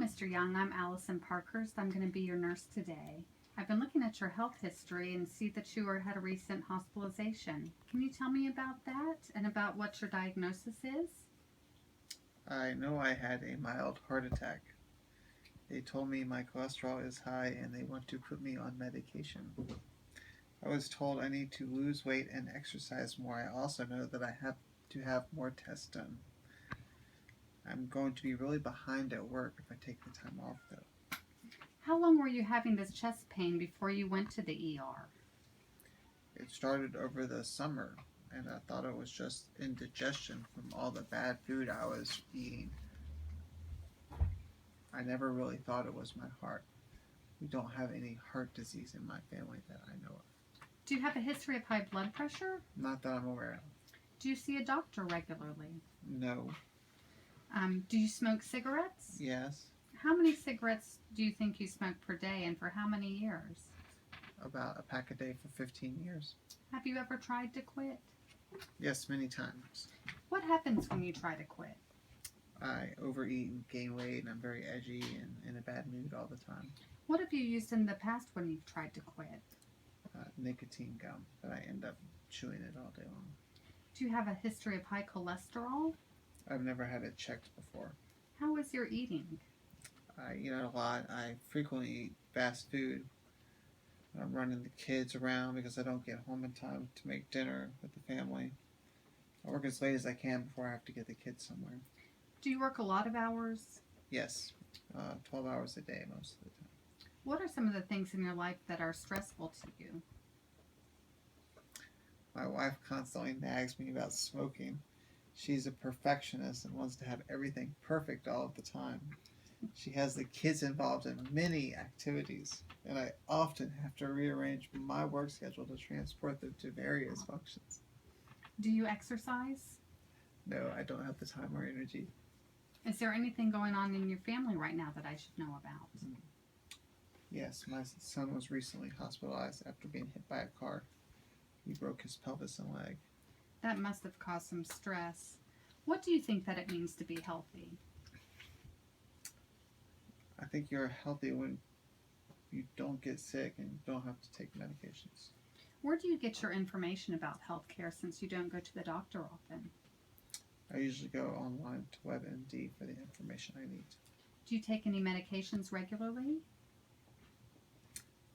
Mr. Young. I'm Allison Parkhurst. I'm going to be your nurse today. I've been looking at your health history and see that you had a recent hospitalization. Can you tell me about that and about what your diagnosis is? I know I had a mild heart attack. They told me my cholesterol is high and they want to put me on medication. I was told I need to lose weight and exercise more. I also know that I have to have more tests done. I'm going to be really behind at work if I take the time off, though. How long were you having this chest pain before you went to the ER? It started over the summer, and I thought it was just indigestion from all the bad food I was eating. I never really thought it was my heart. We don't have any heart disease in my family that I know of. Do you have a history of high blood pressure? Not that I'm aware of. Do you see a doctor regularly? No. Do you smoke cigarettes? Yes. How many cigarettes do you think you smoke per day and for how many years? About a pack a day for 15 years. Have you ever tried to quit? Yes, many times. What happens when you try to quit? I overeat and gain weight, and I'm very edgy and in a bad mood all the time. What have you used in the past when you've tried to quit? Nicotine gum, but I end up chewing it all day long. Do you have a history of high cholesterol? I've never had it checked before. How is your eating? I eat out a lot. I frequently eat fast food. I'm running the kids around because I don't get home in time to make dinner with the family. I work as late as I can before I have to get the kids somewhere. Do you work a lot of hours? Yes, 12 hours a day most of the time. What are some of the things in your life that are stressful to you? My wife constantly nags me about smoking. She's a perfectionist and wants to have everything perfect all of the time. She has the kids involved in many activities, and I often have to rearrange my work schedule to transport them to various functions. Do you exercise? No, I don't have the time or energy. Is there anything going on in your family right now that I should know about? Yes, my son was recently hospitalized after being hit by a car. He broke his pelvis and leg. That must have caused some stress. What do you think that it means to be healthy? I think you're healthy when you don't get sick and don't have to take medications. Where do you get your information about healthcare since you don't go to the doctor often? I usually go online to WebMD for the information I need. Do you take any medications regularly?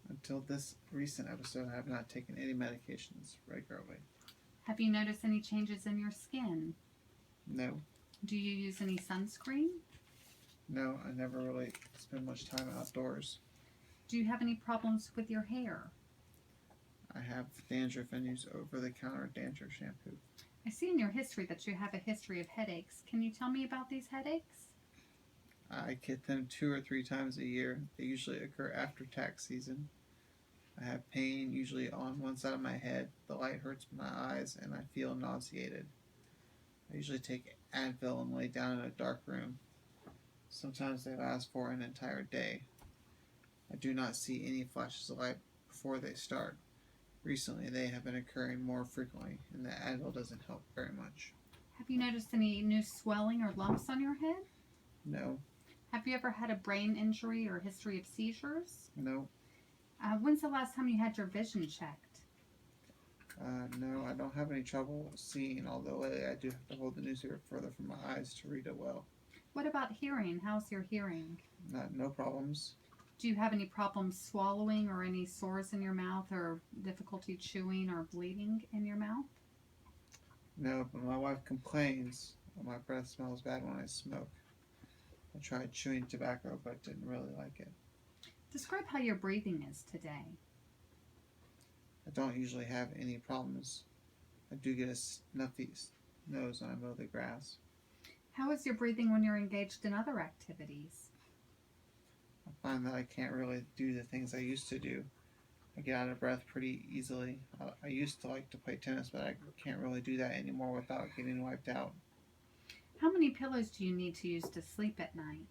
Until this recent episode, I have not taken any medications regularly. Have you noticed any changes in your skin? No. Do you use any sunscreen? No, I never really spend much time outdoors. Do you have any problems with your hair? I have dandruff and use over-the-counter dandruff shampoo. I see in your history that you have a history of headaches. Can you tell me about these headaches? I get them 2 or 3 times a year. They usually occur after tax season. I have pain usually on one side of my head. The light hurts my eyes and I feel nauseated. I usually take Advil and lay down in a dark room. Sometimes they last for an entire day. I do not see any flashes of light before they start. Recently, they have been occurring more frequently, and the Advil doesn't help very much. Have you noticed any new swelling or lumps on your head? No. Have you ever had a brain injury or history of seizures? No. When's the last time you had your vision checked? No, I don't have any trouble seeing, although lately I do have to hold the newspaper further from my eyes to read it well. What about hearing? How's your hearing? No problems. Do you have any problems swallowing or any sores in your mouth or difficulty chewing or bleeding in your mouth? No, but my wife complains that my breath smells bad when I smoke. I tried chewing tobacco but didn't really like it. Describe how your breathing is today. I don't usually have any problems. I do get a snuffy nose when I mow the grass. How is your breathing when you're engaged in other activities? I find that I can't really do the things I used to do. I get out of breath pretty easily. I used to like to play tennis, but I can't really do that anymore without getting wiped out. How many pillows do you need to use to sleep at night?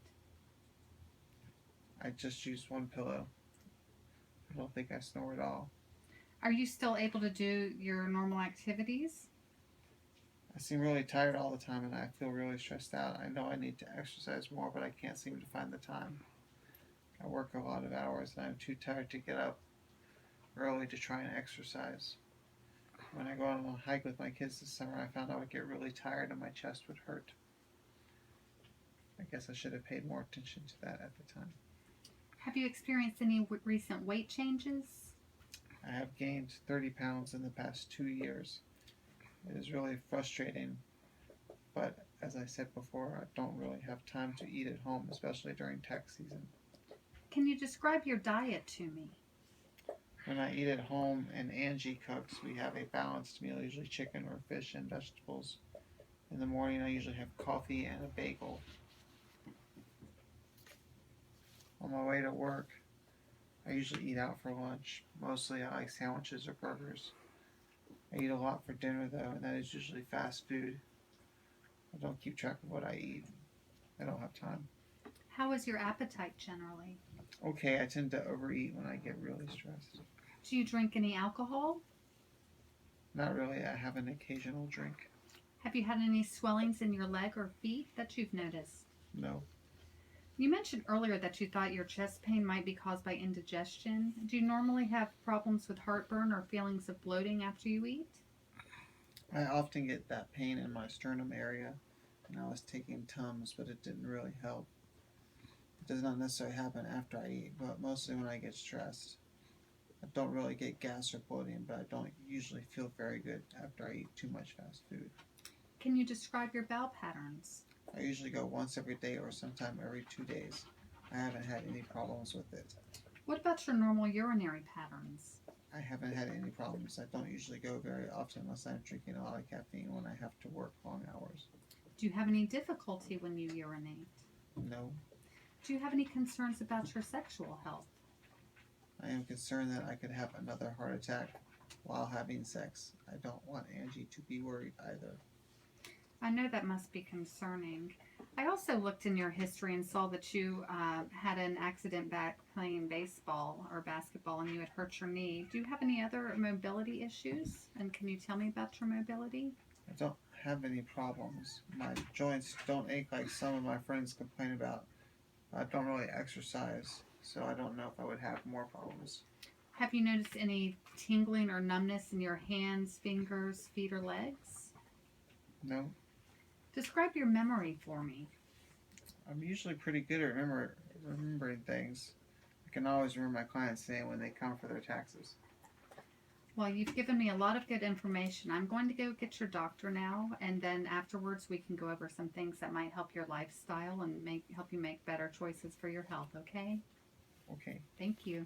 I just use one pillow. I don't think I snore at all. Are you still able to do your normal activities? I seem really tired all the time and I feel really stressed out. I know I need to exercise more, but I can't seem to find the time. I work a lot of hours and I'm too tired to get up early to try and exercise. When I go on a hike with my kids this summer, I found I would get really tired and my chest would hurt. I guess I should have paid more attention to that at the time. Have you experienced any recent weight changes? I have gained 30 pounds in the past 2 years. It is really frustrating, but as I said before, I don't really have time to eat at home, especially during tax season. Can you describe your diet to me? When I eat at home and Angie cooks, we have a balanced meal, usually chicken or fish and vegetables. In the morning, I usually have coffee and a bagel. On my way to work, I usually eat out for lunch. Mostly I like sandwiches or burgers. I eat a lot for dinner though, and that is usually fast food. I don't keep track of what I eat. I don't have time. How is your appetite generally? Okay, I tend to overeat when I get really stressed. Do you drink any alcohol? Not really, I have an occasional drink. Have you had any swellings in your leg or feet that you've noticed? No. You mentioned earlier that you thought your chest pain might be caused by indigestion. Do you normally have problems with heartburn or feelings of bloating after you eat? I often get that pain in my sternum area, and I was taking Tums, but it didn't really help. It does not necessarily happen after I eat, but mostly when I get stressed. I don't really get gas or bloating, but I don't usually feel very good after I eat too much fast food. Can you describe your bowel patterns? I usually go once every day or sometime every 2 days. I haven't had any problems with it. What about your normal urinary patterns? I haven't had any problems. I don't usually go very often unless I'm drinking a lot of caffeine when I have to work long hours. Do you have any difficulty when you urinate? No. Do you have any concerns about your sexual health? I am concerned that I could have another heart attack while having sex. I don't want Angie to be worried either. I know that must be concerning. I also looked in your history and saw that you had an accident back playing baseball or basketball and you had hurt your knee. Do you have any other mobility issues? And can you tell me about your mobility? I don't have any problems. My joints don't ache like some of my friends complain about. I don't really exercise, so I don't know if I would have more problems. Have you noticed any tingling or numbness in your hands, fingers, feet, or legs? No. Describe your memory for me. I'm usually pretty good at remembering things. I can always remember my clients' name when they come for their taxes. Well, you've given me a lot of good information. I'm going to go get your doctor now, and then afterwards we can go over some things that might help your lifestyle and help you make better choices for your health, okay? Okay. Thank you.